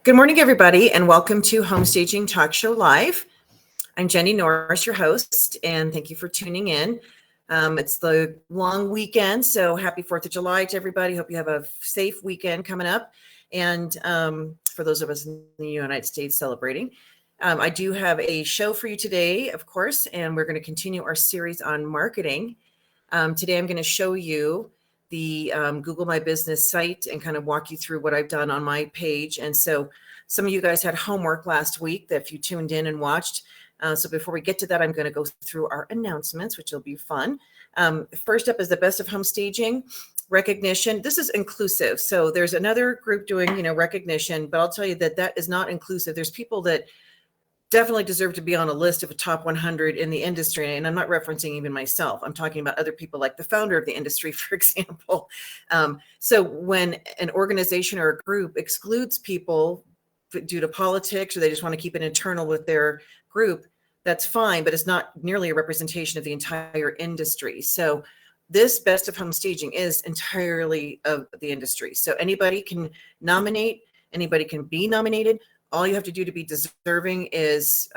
Good morning, everybody, and welcome to Home Staging Talk Show Live. I'm Jenny Norris, your host, and thank you for tuning in. It's the long weekend, so happy 4th of July to everybody. Hope you have a safe weekend coming up. And for those of us in the United States celebrating, I do have a show for you today, of course, and we're going to continue our series on marketing. Today, I'm going to show you the Google My Business site and kind of walk you through what I've done on my page. And so some of you guys had homework last week that if you tuned in and watched. So before we get to that, I'm going to go through our announcements, which will be fun. First up is the Best of Home Staging recognition. This is inclusive. So there's another group doing, recognition, but I'll tell you that that is not inclusive. There's people that definitely deserve to be on a list of a top 100 in the industry. And I'm not referencing even myself. I'm talking about other people like the founder of the industry, for example. So when an organization or a group excludes people due to politics, or they just want to keep it internal with their group, that's fine, but it's not nearly a representation of the entire industry. So this Best of Home Staging is entirely of the industry. So anybody can nominate, anybody can be nominated. All you have to do to be deserving is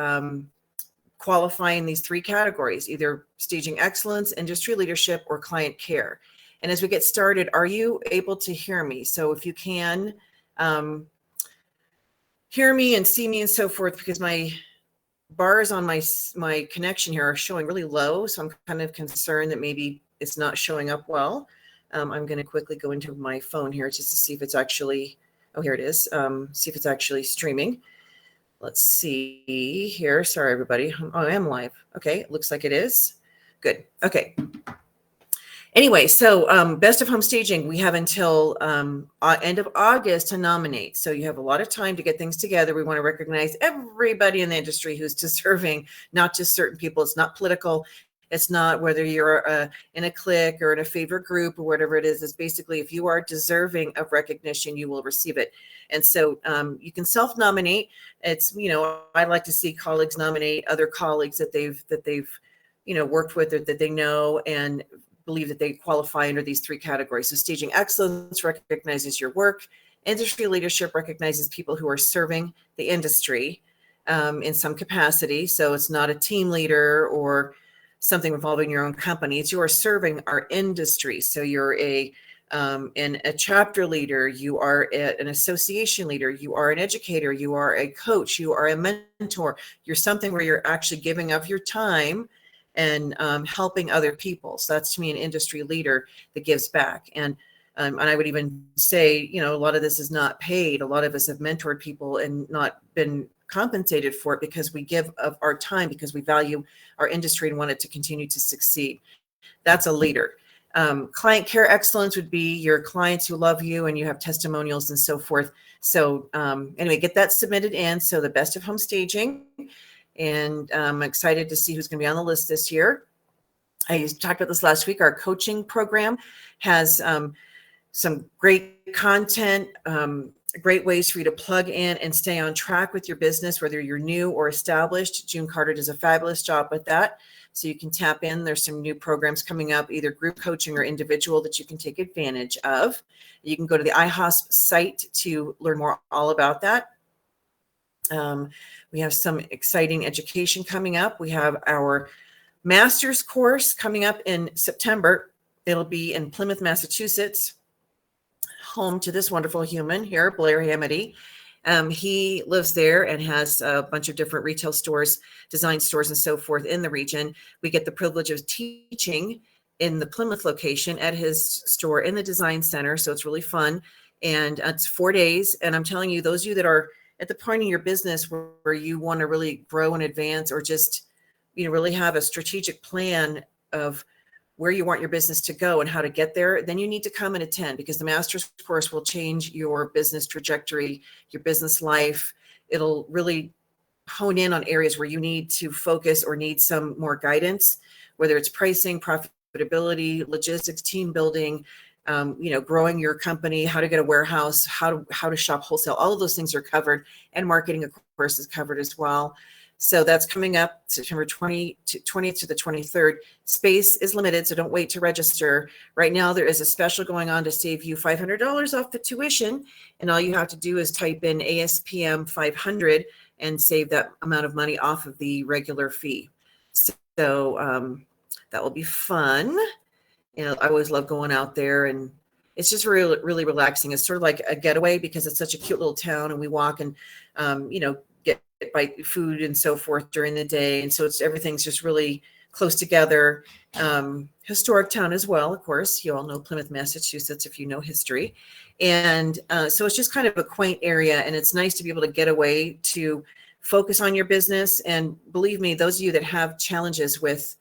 qualify in these three categories, either staging excellence, industry leadership, or client care. And as we get started, are you able to hear me? So if you can hear me and see me and so forth, because my bars on my connection here are showing really low. So I'm kind of concerned that maybe it's not showing up well. I'm going to quickly go into my phone here just to see if it's actually, oh, here it is. See if it's actually streaming. Let's see here. Sorry, everybody. Oh, I am live. Okay, it looks like it is. Good. Okay. Anyway, so Best of Home Staging, we have until end of August to nominate. So you have a lot of time to get things together. We want to recognize everybody in the industry who's deserving, not just certain people. It's not political. It's not whether you're in a clique or in a favorite group or whatever it is. It's basically if you are deserving of recognition, you will receive it. And so you can self-nominate. It's, I'd like to see colleagues nominate other colleagues that they've worked with or that they know and believe that they qualify under these three categories. So staging excellence recognizes your work. Industry leadership recognizes people who are serving the industry in some capacity. So it's not a team leader or something involving your own company. It's you are serving our industry. So you're a chapter leader, you are an association leader, you are an educator, you are a coach, you are a mentor. You're something where you're actually giving of your time and helping other people. So that's, to me, an industry leader that gives back. And I would even say, a lot of this is not paid. A lot of us have mentored people and not been compensated for it because we give of our time because we value our industry and want it to continue to succeed. That's a leader. Client care excellence would be your clients who love you and you have testimonials and so forth. So anyway, get that submitted in. So the Best of Home Staging. And I'm excited to see who's going to be on the list this year. I talked about this last week. Our coaching program has some great content, great ways for you to plug in and stay on track with your business, whether you're new or established. June Carter does a fabulous job with that. So you can tap in. There's some new programs coming up, either group coaching or individual, that you can take advantage of. You can go to the iHosp site to learn more all about that. We have some exciting education coming up. We have our master's course coming up in September. It'll be in Plymouth, Massachusetts, home to this wonderful human here, Blair Hamady. He lives there and has a bunch of different retail stores, design stores, and so forth in the region. We get the privilege of teaching in the Plymouth location at his store in the design center. So it's really fun. And it's 4 days. And I'm telling you, those of you that are at the point in your business where you want to really grow and advance, or just, really have a strategic plan of where you want your business to go and how to get there, then you need to come and attend, because the master's course will change your business trajectory, your business life. It'll really hone in on areas where you need to focus or need some more guidance, whether it's pricing, profitability, logistics, team building, growing your company, how to get a warehouse, how to shop wholesale. All of those things are covered, and marketing, of course, is covered as well. So that's coming up September 20th to the 23rd. Space is limited, so don't wait to register. Right now, there is a special going on to save you $500 off the tuition. And all you have to do is type in ASPM 500 and save that amount of money off of the regular fee. So that will be fun. I always love going out there, and it's just really, really relaxing. It's sort of like a getaway because it's such a cute little town, and we walk and, get buy food and so forth during the day. And so everything's just really close together. Historic town as well, of course. You all know Plymouth, Massachusetts, if you know history. And so it's just kind of a quaint area, and it's nice to be able to get away to focus on your business. And believe me, those of you that have challenges with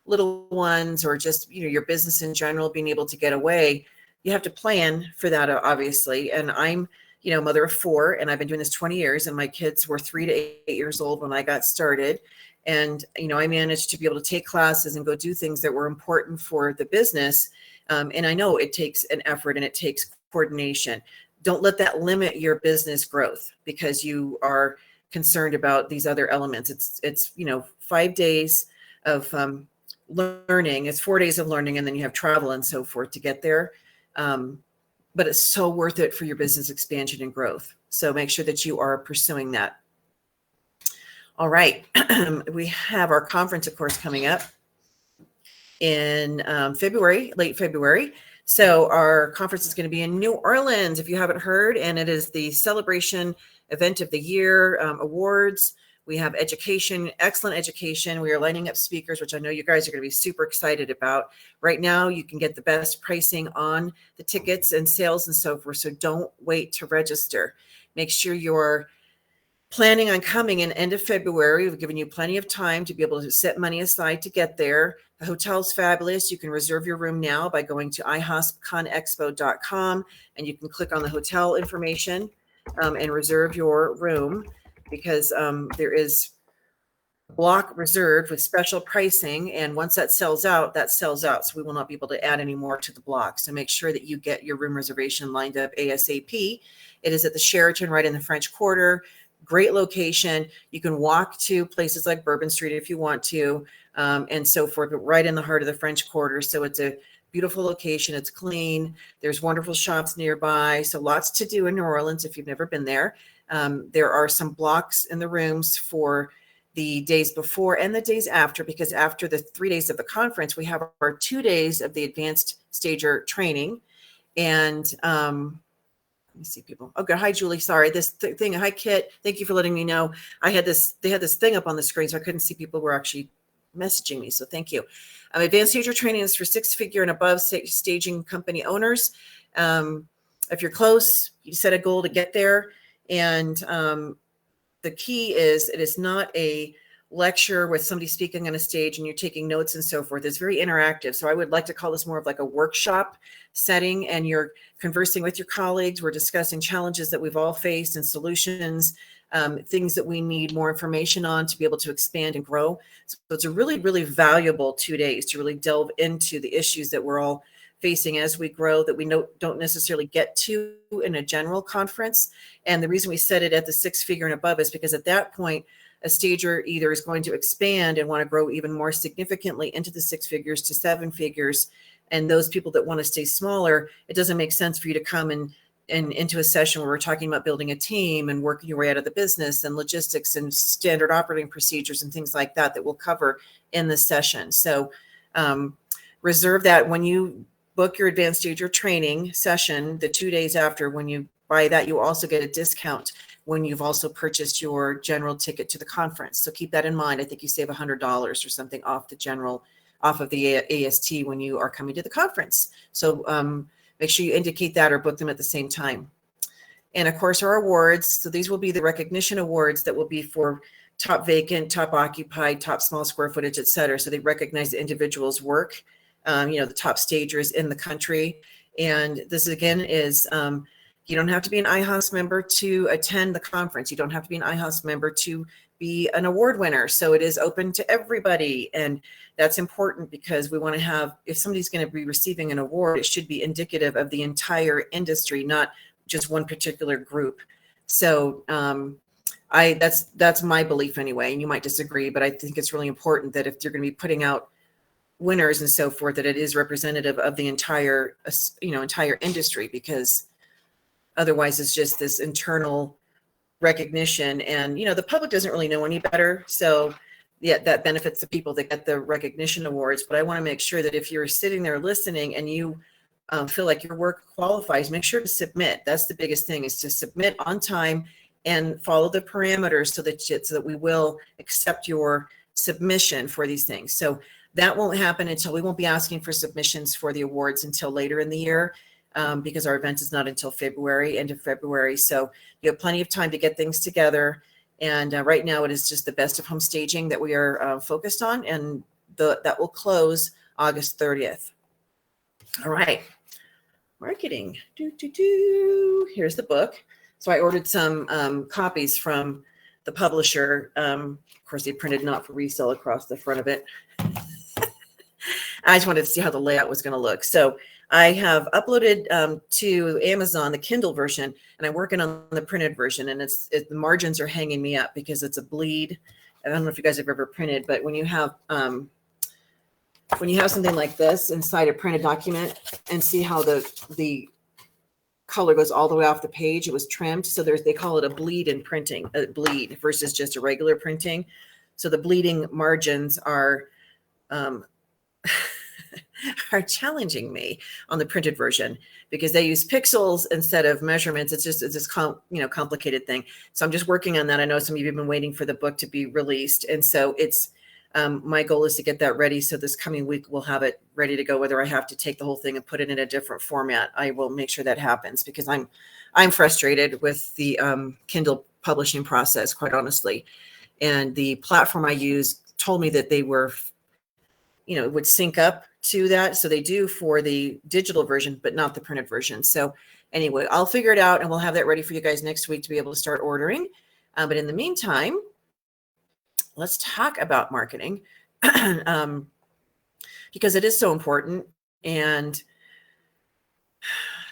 little ones or just, your business in general, being able to get away, you have to plan for that, obviously. And I'm, mother of 4, and I've been doing this 20 years, and my kids were 3 to 8 years old when I got started. And, I managed to be able to take classes and go do things that were important for the business. And I know it takes an effort and it takes coordination. Don't let that limit your business growth because you are concerned about these other elements. It's 5 days of learning. It's 4 days of learning, and then you have travel and so forth to get there. But it's so worth it for your business expansion and growth. So make sure that you are pursuing that. All right. We have our conference, of course, coming up in February, late February. So our conference is going to be in New Orleans, if you haven't heard, and it is the Celebration Event of the Year awards. We have education, excellent education. We are lining up speakers, which I know you guys are going to be super excited about. Right now, you can get the best pricing on the tickets and sales and so forth. So don't wait to register. Make sure you're planning on coming in end of February. We've given you plenty of time to be able to set money aside to get there. The hotel's fabulous. You can reserve your room now by going to ihospconexpo.com, and you can click on the hotel information and reserve your room, because there is a block reserved with special pricing. And once that sells out, that sells out. So we will not be able to add any more to the block. So make sure that you get your room reservation lined up ASAP. It is at the Sheraton right in the French Quarter. Great location. You can walk to places like Bourbon Street if you want to, and so forth, but right in the heart of the French Quarter. So it's a beautiful location. It's clean. There's wonderful shops nearby. So lots to do in New Orleans if you've never been there. There are some blocks in the rooms for the days before and the days after, because after the 3 days of the conference, we have our 2 days of the advanced stager training. And let me see people. Okay. Hi, Julie. Sorry. This thing. Hi, Kit. Thank you for letting me know. They had this thing up on the screen, so I couldn't see people were actually messaging me. So thank you. Advanced stager training is for 6-figure and above staging company owners. If you're close, you set a goal to get there. And the key is it is not a lecture with somebody speaking on a stage and you're taking notes and so forth. It's very interactive. So I would like to call this more of like a workshop setting, and you're conversing with your colleagues. We're discussing challenges that we've all faced and solutions, things that we need more information on to be able to expand and grow. So it's a really, really valuable 2 days to really delve into the issues that we're all facing as we grow, that we don't necessarily get to in a general conference. And the reason we set it at the 6-figure and above is because at that point, a stager either is going to expand and want to grow even more significantly into the 6 figures to 7 figures. And those people that want to stay smaller, it doesn't make sense for you to come and into a session where we're talking about building a team and working your way out of the business and logistics and standard operating procedures and things like that we'll cover in the session. So reserve that when you book your advanced stager training session. The 2 days after, when you buy that, you also get a discount when you've also purchased your general ticket to the conference. So keep that in mind. I think you save $100 or something off the AST when you are coming to the conference. So make sure you indicate that or book them at the same time. And of course, our awards. So these will be the recognition awards that will be for top vacant, top occupied, top small square footage, et cetera. So they recognize the individual's work, the top stagers in the country. And this again is, you don't have to be an IHOS member to attend the conference. You don't have to be an IHOS member to be an award winner. So it is open to everybody. And that's important because we want to have, if somebody's going to be receiving an award, it should be indicative of the entire industry, not just one particular group. So That's my belief anyway, and you might disagree, but I think it's really important that if you're going to be putting out winners and so forth, that it is representative of the entire entire industry, because otherwise it's just this internal recognition, and the public doesn't really know any better. So yeah, that benefits the people that get the recognition awards. But I want to make sure that if you're sitting there listening and you feel like your work qualifies, make sure to submit. That's the biggest thing, is to submit on time and follow the parameters so that we will accept your submission for these things. So that won't happen until, we won't be asking for submissions for the awards until later in the year, because our event is not until February, end of February. So you have plenty of time to get things together. And right now it is just the Best of Home Staging that we are focused on, and that will close August 30th. All right, marketing. Here's the book. So I ordered some copies from the publisher. Of course, they printed not for resale across the front of it. I just wanted to see how the layout was going to look. So I have uploaded to Amazon the Kindle version, and I'm working on the printed version. And the margins are hanging me up because it's a bleed. I don't know if you guys have ever printed, but when you have something like this inside a printed document, and see how the color goes all the way off the page, it was trimmed. So they call it a bleed in printing, a bleed versus just a regular printing. So the bleeding margins are are challenging me on the printed version, because they use pixels instead of measurements. It's this complicated thing. So I'm just working on that. I know some of you have been waiting for the book to be released, and so it's my goal is to get that ready. So this coming week we'll have it ready to go. Whether I have to take the whole thing and put it in a different format, I will make sure that happens, because I'm frustrated with the Kindle publishing process, quite honestly. And the platform I use told me that they were, it would sync up to that. So they do for the digital version, but not the printed version. So anyway, I'll figure it out, and we'll have that ready for you guys next week to be able to start ordering. But in the meantime, let's talk about marketing, because it is so important. And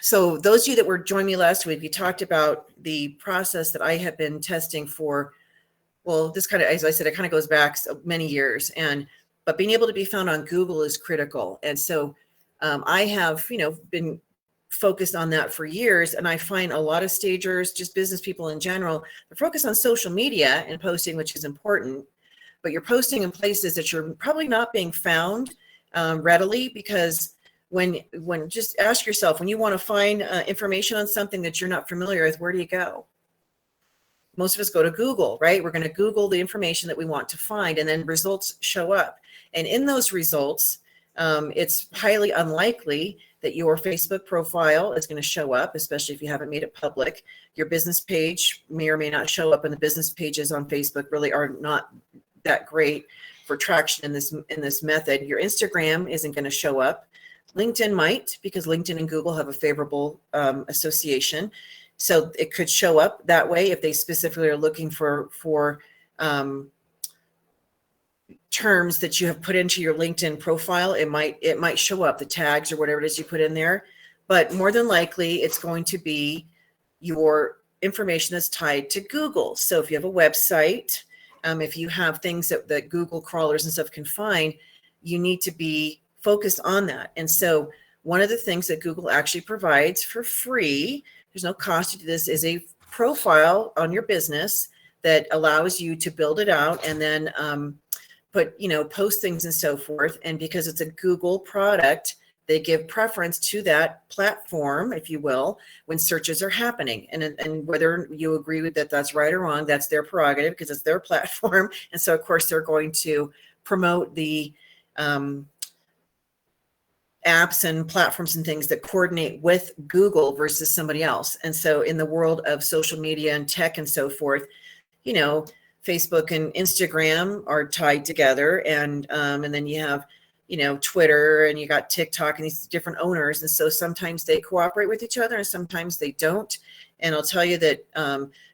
so those of you that were joining me last week, we talked about the process that I have been testing for, well, this kind of, as I said, it kind of goes back so many years, but being able to be found on Google is critical. And so I have, been focused on that for years. And I find a lot of stagers, just business people in general, they're focused on social media and posting, which is important, but you're posting in places that you're probably not being found readily, because when just ask yourself, when you want to find information on something that you're not familiar with, where do you go? Most of us go to Google, right? We're going to Google the information that we want to find, and then results show up. And in those results, it's highly unlikely that your Facebook profile is going to show up, especially if you haven't made it public. Your business page may or may not show up, and the business pages on Facebook really are not that great for traction in this method. Your Instagram isn't going to show up. LinkedIn might, because LinkedIn and Google have a favorable association. So it could show up that way if they specifically are looking for terms that you have put into your LinkedIn profile. It might show up, the tags or whatever it is you put in there. But more than likely, it's going to be your information that's tied to Google. So if you have a website, if you have things that Google crawlers and stuff can find, you need to be focused on that. And so one of the things that Google actually provides for free, there's no cost to do this, is a profile on your business that allows you to build it out and then post things and so forth. And because it's a Google product, they give preference to that platform, if you will, when searches are happening. And whether you agree with that's right or wrong, that's their prerogative, because it's their platform. And so, of course, they're going to promote the apps and platforms and things that coordinate with Google versus somebody else. And so in the world of social media and tech and so forth, Facebook and Instagram are tied together, and then you have, Twitter, and you got TikTok, and these different owners. And so sometimes they cooperate with each other and sometimes they don't. And I'll tell you that,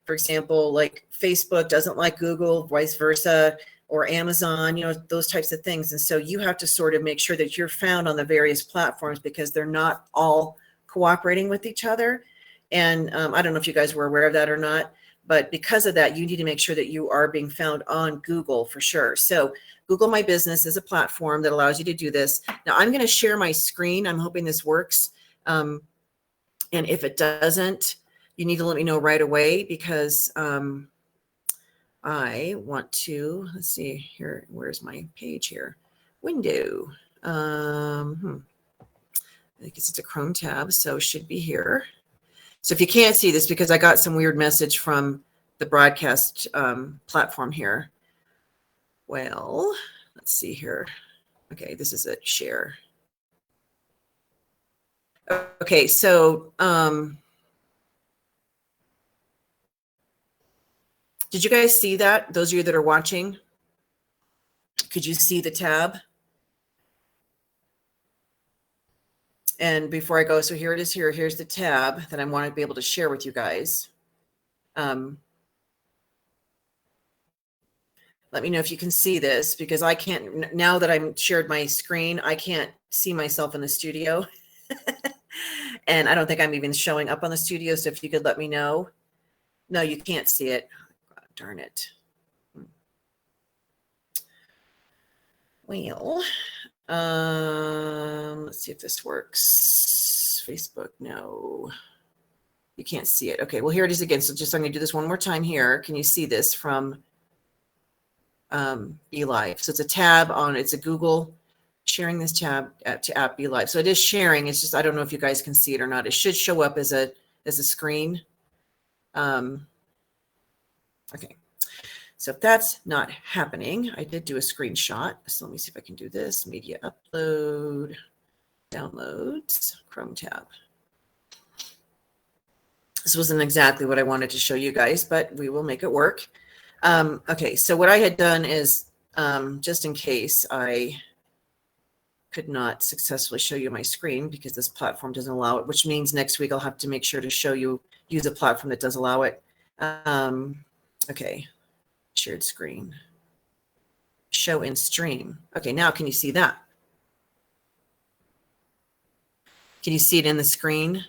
for example, like Facebook doesn't like Google, vice versa, or Amazon, those types of things. And so you have to sort of make sure that you're found on the various platforms, because they're not all cooperating with each other. And I don't know if you guys were aware of that or not, But because of that, you need to make sure that you are being found on Google for sure. So Google My Business is a platform that allows you to do this. Now I'm going to share my screen. I'm hoping this works. And if it doesn't, you need to let me know right away, because I want to, let's see here. Where's my page here? Window. I guess it's a Chrome tab, so it should be here. So if you can't see this, because I got some weird message from the broadcast platform here. Well, let's see here. Okay, this is it, share. Okay, so did you guys see that? Those of you that are watching, could you see the tab? And before I go, so here it is here. Here's the tab that I want to be able to share with you guys. Let me know if you can see this, because I can't, now that I'm shared my screen, I can't see myself in the studio. And I don't think I'm even showing up on the studio. So if you could let me know. No, you can't see it. God, darn it. Well, let's see if this works. Facebook, no. You can't see it. Okay, well, here it is again. So just, I'm going to do this one more time here. Can you see this from BeLive? So it's a tab on, it's a Google sharing this tab to app BeLive. So it is sharing. It's just, I don't know if you guys can see it or not. It should show up as a screen. Okay. So if that's not happening, I did do a screenshot. So let me see if I can do this. Media upload, downloads, Chrome tab. This wasn't exactly what I wanted to show you guys, but we will make it work. Okay, so what I had done is, just in case I could not successfully show you my screen because this platform doesn't allow it, which means next week I'll have to make sure to show you, use a platform that does allow it. Okay, shared screen, show in stream. Okay, now can you see that? Can you see it in the screen?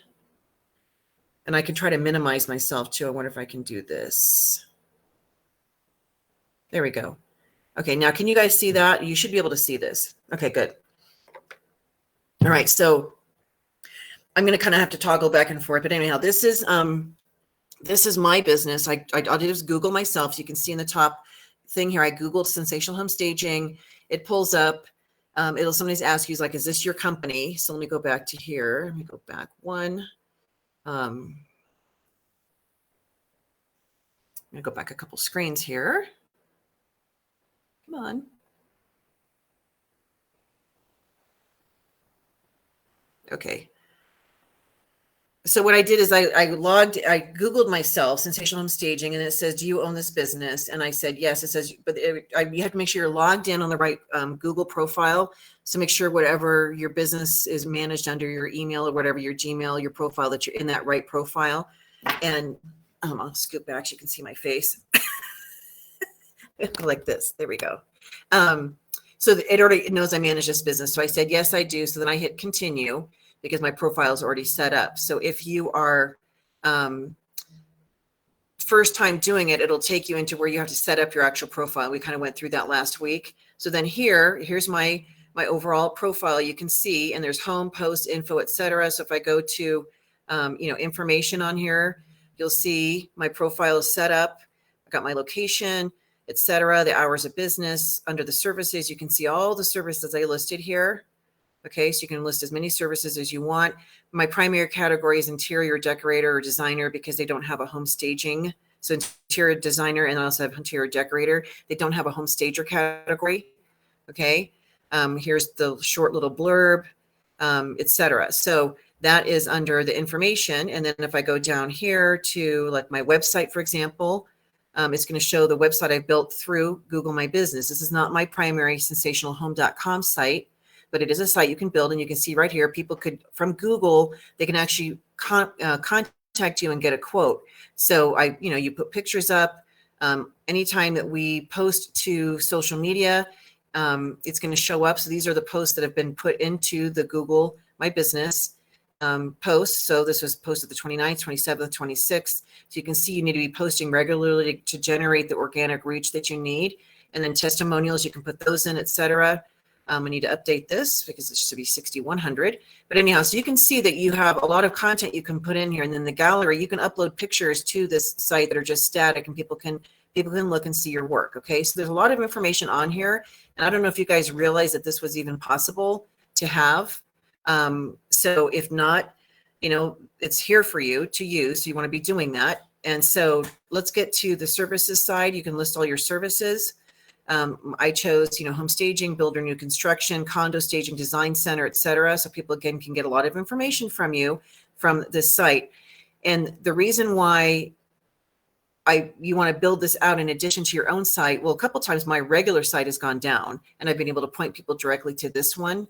And I can try to minimize myself too. I wonder if I can do this. There we go. Okay, now can you guys see that? You should be able to see this. Okay, good. All right, so I'm going to kind of have to toggle back and forth, but anyhow, this is my business. I did just Google myself. So you can see in the top thing here, I Googled sensational home staging. It pulls up. It'll sometimes ask you, like, is this your company? So let me go back to here. Let me go back one. I'm going to go back a couple screens here. Come on. Okay. So what I did is I Googled myself, sensational home staging, and it says, do you own this business? And I said, yes. It says, but you have to make sure you're logged in on the right Google profile. So make sure whatever your business is managed under, your email or whatever, your Gmail, your profile, that you're in that right profile. And I'll scoot back so you can see my face. Like this. There we go. So it already knows I manage this business. So I said, yes, I do. So then I hit continue, because my profile is already set up. So if you are first time doing it, it'll take you into where you have to set up your actual profile. We kind of went through that last week. So then here's my overall profile. You can see, and there's home, post, info, etc. So if I go to information on here, you'll see my profile is set up. I got my location, etc. The hours of business. Under the services, you can see all the services I listed here. Okay, so you can list as many services as you want. My primary category is interior decorator or designer, because they don't have a home staging. So interior designer, and I also have interior decorator. They don't have a home stager category. Okay, here's the short little blurb, etc. So that is under the information. And then if I go down here to, like, my website, for example, it's going to show the website I built through Google My Business. This is not my primary sensationalhome.com site, but it is a site you can build, and you can see right here, people could, from Google, they can actually contact you and get a quote. So you put pictures up. Anytime that we post to social media, it's going to show up. So these are the posts that have been put into the Google My Business. posts. So this was posted the 29th, 27th, 26th. So you can see you need to be posting regularly to generate the organic reach that you need. And then testimonials, you can put those in, etc. I need to update this because it should be 6,100. But anyhow, so you can see that you have a lot of content you can put in here. And then the gallery, you can upload pictures to this site that are just static, and people can look and see your work. Okay, so there's a lot of information on here. And I don't know if you guys realize that this was even possible to have. So if not, it's here for you to use. So you want to be doing that. And so let's get to the services side. You can list all your services. I chose, home staging, builder, new construction, condo staging, design center, etc. So people, again, can get a lot of information from you from this site. And the reason why you want to build this out in addition to your own site, well, a couple times my regular site has gone down and I've been able to point people directly to this one,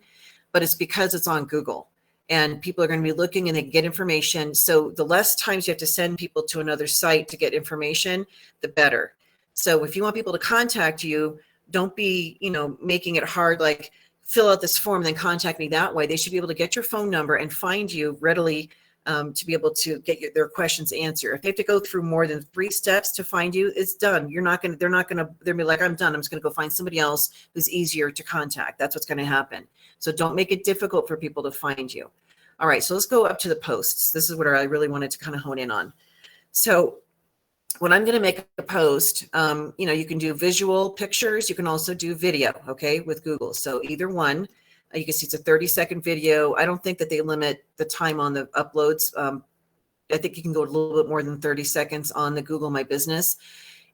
but it's because it's on Google and people are going to be looking and they get information. So the less times you have to send people to another site to get information, the better. So if you want people to contact you, don't be, making it hard, like fill out this form, then contact me that way. They should be able to get your phone number and find you readily to be able to get their questions answered. If they have to go through more than 3 steps to find you, it's done. They'll be like, I'm done. I'm just going to go find somebody else who's easier to contact. That's what's going to happen. So don't make it difficult for people to find you. All right, so let's go up to the posts. This is what I really wanted to kind of hone in on. So when I'm going to make a post, you can do visual pictures. You can also do video, okay, with Google. So either one. You can see it's a 30-second video. I don't think that they limit the time on the uploads. I think you can go a little bit more than 30 seconds on the Google My Business.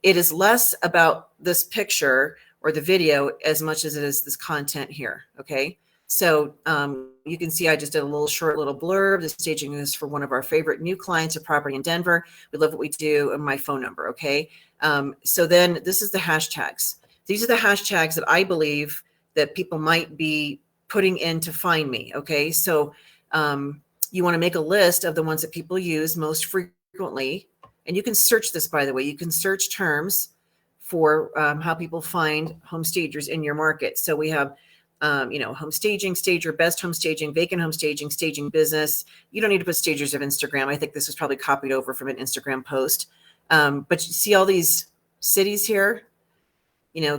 It is less about this picture or the video as much as it is this content here, okay? So you can see I just did a short little blurb. The staging is for one of our favorite new clients, a property in Denver. We love what we do, and my phone number, okay? So then this is the hashtags. These are the hashtags that I believe that people might be putting in to find me, okay? So you want to make a list of the ones that people use most frequently. And you can search this, by the way. You can search terms for how people find home stagers in your market. So we have home staging, stager, best home staging, vacant home staging, staging business. You don't need to put stagers of Instagram. I think this was probably copied over from an Instagram post. But you see all these cities here,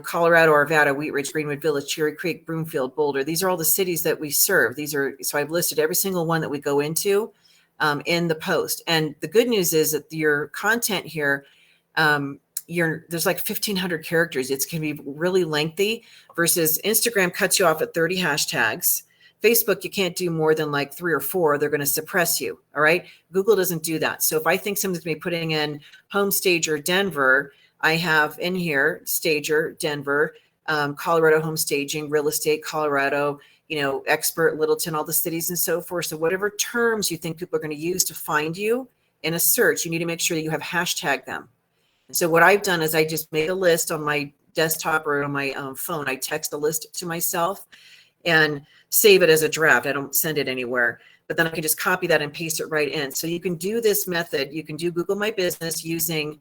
Colorado, Arvada, Wheat Ridge, Greenwood Village, Cherry Creek, Broomfield, Boulder. These are all the cities that we serve. So I've listed every single one that we go into in the post. And the good news is that your content here, there's like 1,500 characters. It's going to be really lengthy versus Instagram cuts you off at 30 hashtags. Facebook, you can't do more than like 3 or 4. They're going to suppress you. All right. Google doesn't do that. So if I think someone's going to be putting in home stager Denver, I have in here stager Denver, Colorado home staging, real estate, Colorado, expert, Littleton, all the cities and so forth. So whatever terms you think people are going to use to find you in a search, you need to make sure that you have hashtag them. So what I've done is I just made a list on my desktop or on my phone. I text a list to myself and save it as a draft. I don't send it anywhere, but then I can just copy that and paste it right in. So you can do this method. You can do Google My Business using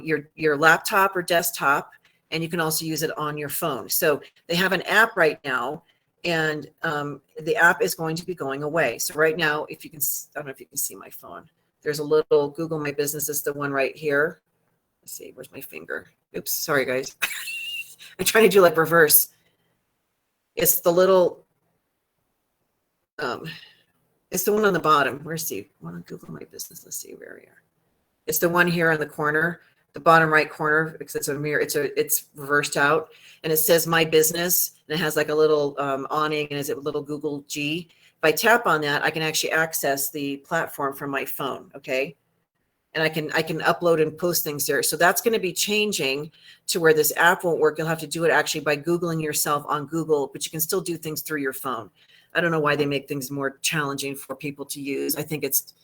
your laptop or desktop, and you can also use it on your phone. So they have an app right now, and the app is going to be going away. So right now, if you can, I don't know if you can see my phone. There's a little Google My Business is the one right here. Let's see, where's my finger? Oops, sorry guys. I'm trying to do like reverse. It's the little, it's the one on the bottom. Where's the one on Google My Business? Let's see where we are. It's the one here on the corner, the bottom right corner, because it's a mirror. It's reversed out, and it says My Business, and it has like a little awning, and it's a little Google G. If I tap on that, I can actually access the platform from my phone. Okay, and I can upload and post things there. So that's going to be changing to where this app won't work. You'll have to do it actually by Googling yourself on Google, but you can still do things through your phone. I don't know why they make things more challenging for people to use. I think it's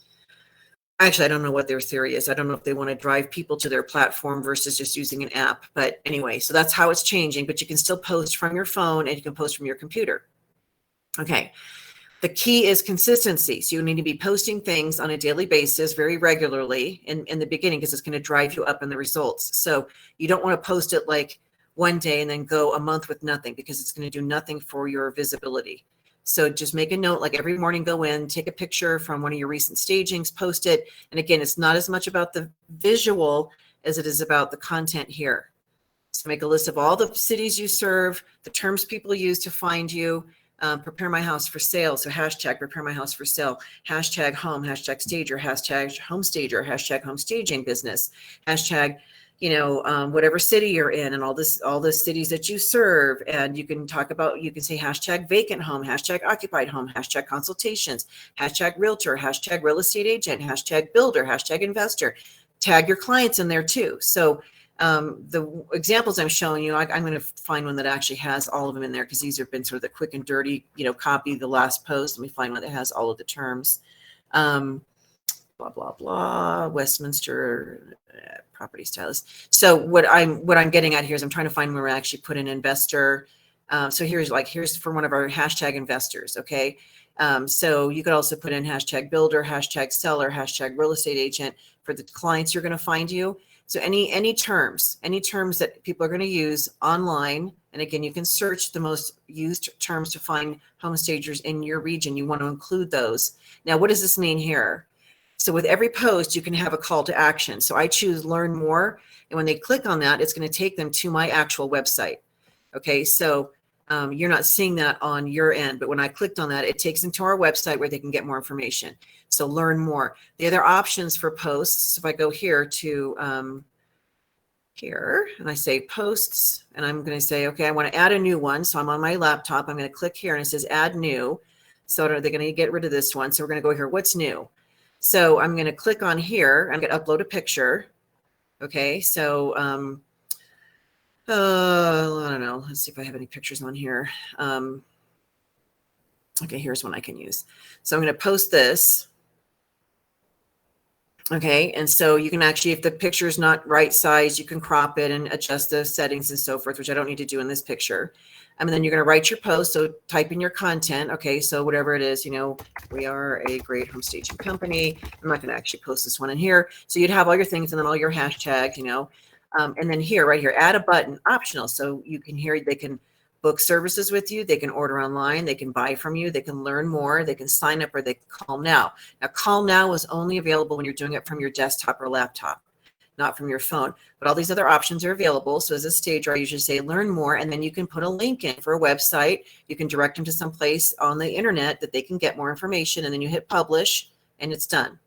actually, I don't know what their theory is. I don't know if they want to drive people to their platform versus just using an app. But anyway, so that's how it's changing. But you can still post from your phone and you can post from your computer. Okay. The key is consistency. So you need to be posting things on a daily basis very regularly in the beginning, because it's going to drive you up in the results. So you don't want to post it like one day and then go a month with nothing, because it's going to do nothing for your visibility. So just make a note, like every morning, go in, take a picture from one of your recent stagings, post it. And again, it's not as much about the visual as it is about the content here. So make a list of all the cities you serve, the terms people use to find you. Prepare my house for sale. So hashtag prepare my house for sale, hashtag home, hashtag stager, hashtag home stager, hashtag home staging business, hashtag, whatever city you're in, and all the cities that you serve. And you can you can say hashtag vacant home, hashtag occupied home, hashtag consultations, hashtag realtor, hashtag real estate agent, hashtag builder, hashtag investor. Tag your clients in there too. So the examples I'm showing you, I'm going to find one that actually has all of them in there, because these have been sort of the quick and dirty, copy the last post. Let me find one that has all of the terms. Blah, blah, blah, Westminster property stylist. So what I'm getting at here is I'm trying to find where I actually put an investor. So here's for one of our hashtag investors. Okay. So you could also put in hashtag builder, hashtag seller, hashtag real estate agent for the clients you're going to find you. So any terms that people are going to use online, and again, you can search the most used terms to find home stagers in your region. You want to include those. Now, what does this mean here? So with every post, you can have a call to action. So I choose learn more. And when they click on that, it's going to take them to my actual website. Okay, so you're not seeing that on your end, but when I clicked on that, it takes them to our website where they can get more information. So learn more. The other options for posts, if I go here to here and I say posts, and I'm going to say, okay, I want to add a new one. So I'm on my laptop. I'm going to click here and it says add new. So they're going to get rid of this one. So we're going to go here. What's new? So I'm going to click on here. I'm going to upload a picture. Okay. So, I don't know. Let's see if I have any pictures on here. Okay, here's one I can use. So I'm going to post this. Okay, and so you can actually, if the picture is not right size, you can crop it and adjust the settings and so forth, which I don't need to do in this picture. And then you're going to write your post. So type in your content. Okay, so whatever it is, we are a great home staging company. I'm not going to actually post this one in here. So you'd have all your things and then all your hashtags, and then right here, add a button, optional. So you can they can book services with you. They can order online. They can buy from you. They can learn more. They can sign up, or they can call now. Now, call now is only available when you're doing it from your desktop or laptop, not from your phone. But all these other options are available. So as a stager, I usually say learn more, and then you can put a link in for a website. You can direct them to some place on the internet that they can get more information, and then you hit publish, and it's done.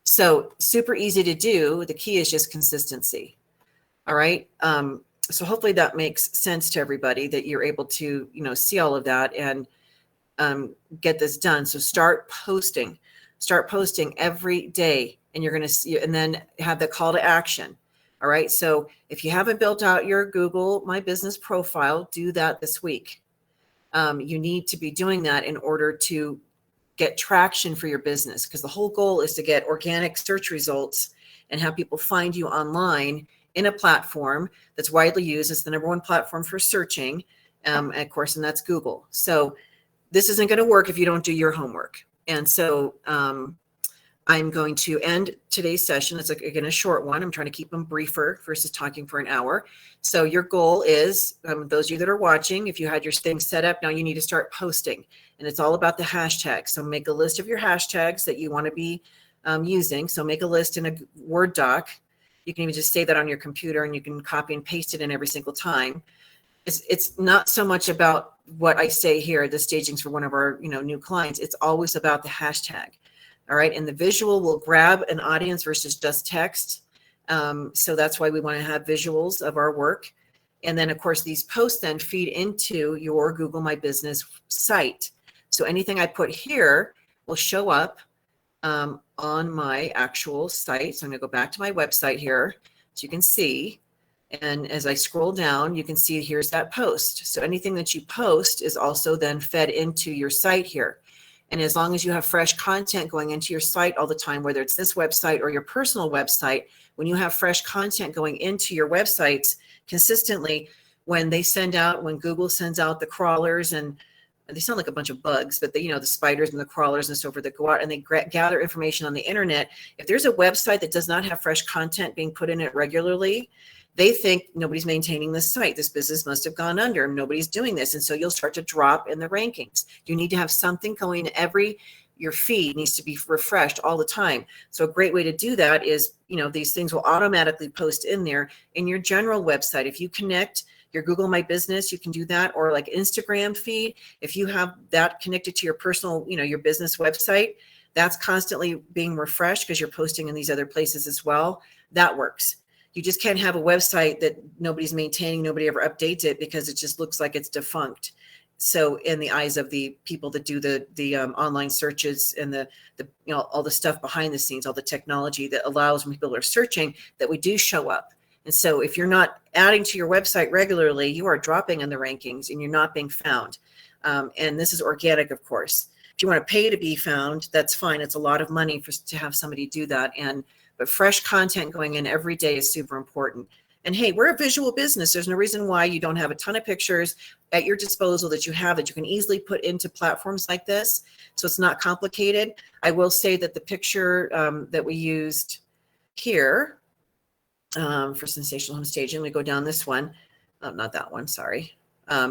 So super easy to do. The key is just consistency. All right. So hopefully that makes sense to everybody, that you're able to, see all of that and get this done. So start posting every day, and you're going to see, and then have the call to action. All right. So if you haven't built out your Google My Business profile, do that this week. You need to be doing that in order to get traction for your business, because the whole goal is to get organic search results and have people find you online in a platform that's widely used as the #1 platform for searching, of course, and that's Google. So this isn't going to work if you don't do your homework. And so I'm going to end today's session. It's again a short one. I'm trying to keep them briefer versus talking for an hour. So your goal is, those of you that are watching, if you had your things set up, now you need to start posting. And it's all about the hashtags. So make a list of your hashtags that you want to be using. So make a list in a Word doc. You can even just save that on your computer, and you can copy and paste it in every single time. It's not so much about what I say here, the stagings for one of our new clients. It's always about the hashtag. All right. And the visual will grab an audience versus just text. So that's why we want to have visuals of our work. And then, of course, these posts then feed into your Google My Business site. So anything I put here will show up on my actual site. So I'm going to go back to my website here, so you can see. And as I scroll down, you can see here's that post. So anything that you post is also then fed into your site here. And as long as you have fresh content going into your site all the time, whether it's this website or your personal website, when you have fresh content going into your websites consistently, when Google sends out the crawlers, and they sound like a bunch of bugs, but the spiders and the crawlers and so forth that go out and they gather information on the internet. If there's a website that does not have fresh content being put in it regularly, they think nobody's maintaining this site. This business must have gone under. Nobody's doing this. And so you'll start to drop in the rankings. You need to have something going your feed needs to be refreshed all the time. So a great way to do that is, these things will automatically post in there in your general website. If you connect your Google My Business, you can do that, or like Instagram feed. If you have that connected to your personal, your business website, that's constantly being refreshed because you're posting in these other places as well. That works. You just can't have a website that nobody's maintaining, nobody ever updates it, because it just looks like it's defunct. So in the eyes of the people that do the online searches and the all the stuff behind the scenes, all the technology that allows when people are searching that we do show up. And so if you're not adding to your website regularly, you are dropping in the rankings and you're not being found. And this is organic, of course. If you want to pay to be found, that's fine. It's a lot of money to have somebody do that. But fresh content going in every day is super important. And hey, we're a visual business. There's no reason why you don't have a ton of pictures at your disposal that you can easily put into platforms like this. So it's not complicated. I will say that the picture that we used here for Sensational Home Staging, we go down this one. Oh, not that one, sorry.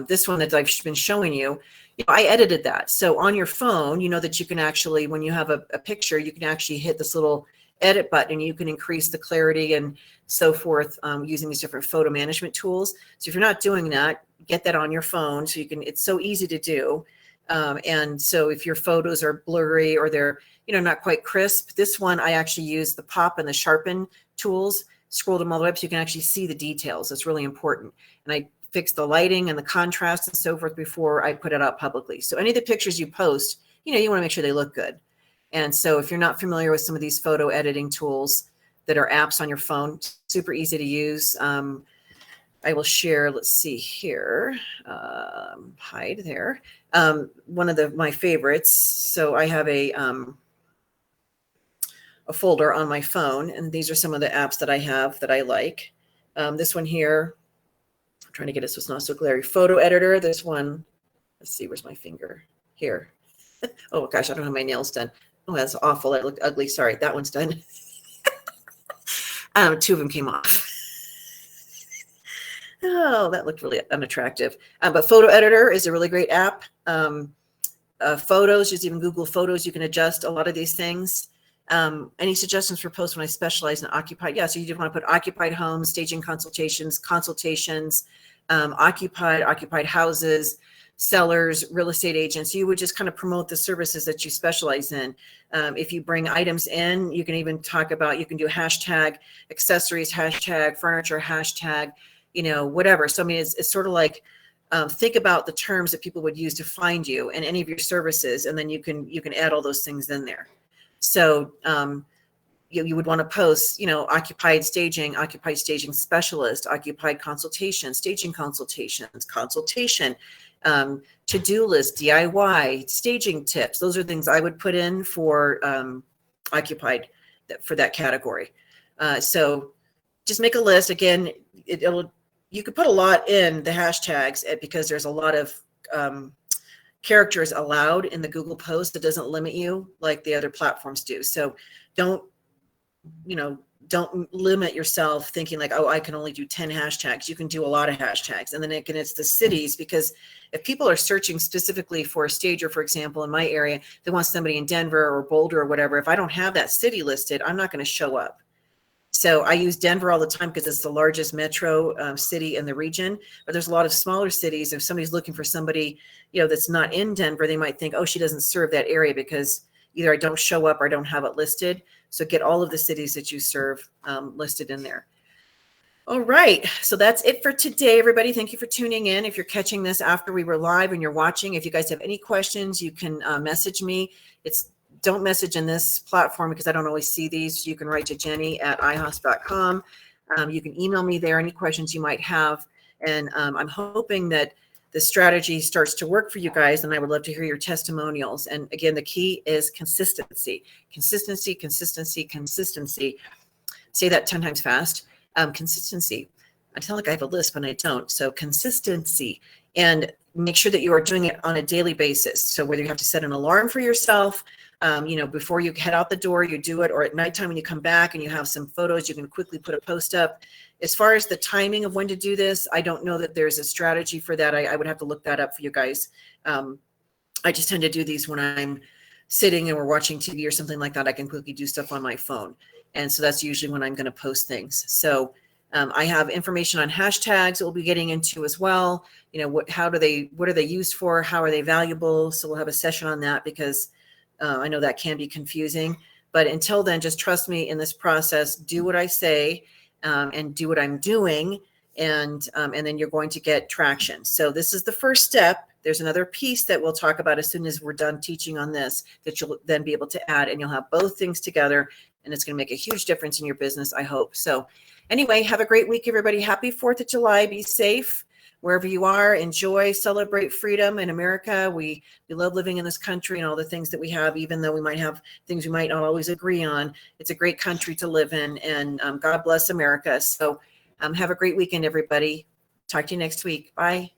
This one that I've been showing you, I edited that. So on your phone, that you can actually, when you have a picture, you can actually hit this little edit button and you can increase the clarity and so forth using these different photo management tools. So if you're not doing that, get that on your phone so it's so easy to do. And so if your photos are blurry or they're, not quite crisp, this one, I actually use the pop and the sharpen tools, scroll them all the way up so you can actually see the details. It's really important. And I fix the lighting and the contrast and so forth before I put it out publicly. So any of the pictures you post, you want to make sure they look good. And so if you're not familiar with some of these photo editing tools that are apps on your phone, super easy to use. I will share, let's see here, hide there. One of my favorites. So I have a folder on my phone, and these are some of the apps that I have that I like. This one here, I'm trying to get it so it's not so glary. Photo editor, this one, let's see, where's my finger? Here. Oh gosh, I don't have my nails done. Oh, that's awful. That looked ugly. Sorry, that one's done. Two of them came off. Oh, that looked really unattractive. But Photo Editor is a really great app. Photos, just even Google Photos, you can adjust a lot of these things. Any suggestions for posts when I specialize in occupied? Yeah, so you just want to put occupied homes, staging consultations, occupied houses, sellers, real estate agents. You would just kind of promote the services that you specialize in. If you bring items in, you can even talk about, you can do hashtag accessories, hashtag furniture, hashtag, whatever. So I mean, it's sort of like, think about the terms that people would use to find you and any of your services, and then you can add all those things in there. So you would want to post, occupied staging specialist, occupied consultation, staging consultations, consultation, to-do list, DIY, staging tips. Those are things I would put in for occupied for that category. So just make a list. Again, you could put a lot in the hashtags because there's a lot of characters allowed in the Google post that doesn't limit you like the other platforms do. So don't limit yourself thinking like, oh, I can only do 10 hashtags. You can do a lot of hashtags. And then it's the cities, because if people are searching specifically for a stager, for example, in my area, they want somebody in Denver or Boulder or whatever. If I don't have that city listed, I'm not going to show up. So I use Denver all the time because it's the largest metro city in the region, but there's a lot of smaller cities. If somebody's looking for somebody, that's not in Denver, they might think, oh, she doesn't serve that area because either I don't show up or I don't have it listed. So get all of the cities that you serve listed in there. All right. So that's it for today, everybody. Thank you for tuning in. If you're catching this after we were live and you're watching, if you guys have any questions, you can message me. Don't message in this platform because I don't always see these. You can write to Jenny@ihosp.com. You can email me there, any questions you might have. And I'm hoping that the strategy starts to work for you guys, and I would love to hear your testimonials. And again, the key is consistency. Consistency, consistency, consistency. Say that 10 times fast. Consistency. I sound like I have a list, but I don't. So consistency. And make sure that you are doing it on a daily basis. So whether you have to set an alarm for yourself, Before you head out the door, you do it, or at nighttime when you come back and you have some photos, you can quickly put a post up. As far as the timing of when to do this, I don't know that there's a strategy for that. I would have to look that up for you guys. I just tend to do these when I'm sitting and we're watching TV or something like that. I can quickly do stuff on my phone. And so that's usually when I'm going to post things. So I have information on hashtags that we'll be getting into as well. What are they used for? How are they valuable? So we'll have a session on that because I know that can be confusing. But until then, just trust me in this process. Do what I say and do what I'm doing. And then you're going to get traction. So this is the first step. There's another piece that we'll talk about as soon as we're done teaching on this that you'll then be able to add, and you'll have both things together, and it's going to make a huge difference in your business, I hope. So anyway, have a great week, everybody. Happy 4th of July. Be safe wherever you are. Enjoy, celebrate freedom in America. We love living in this country and all the things that we have, even though we might have things we might not always agree on. It's a great country to live in, and God bless America. So have a great weekend, everybody. Talk to you next week. Bye.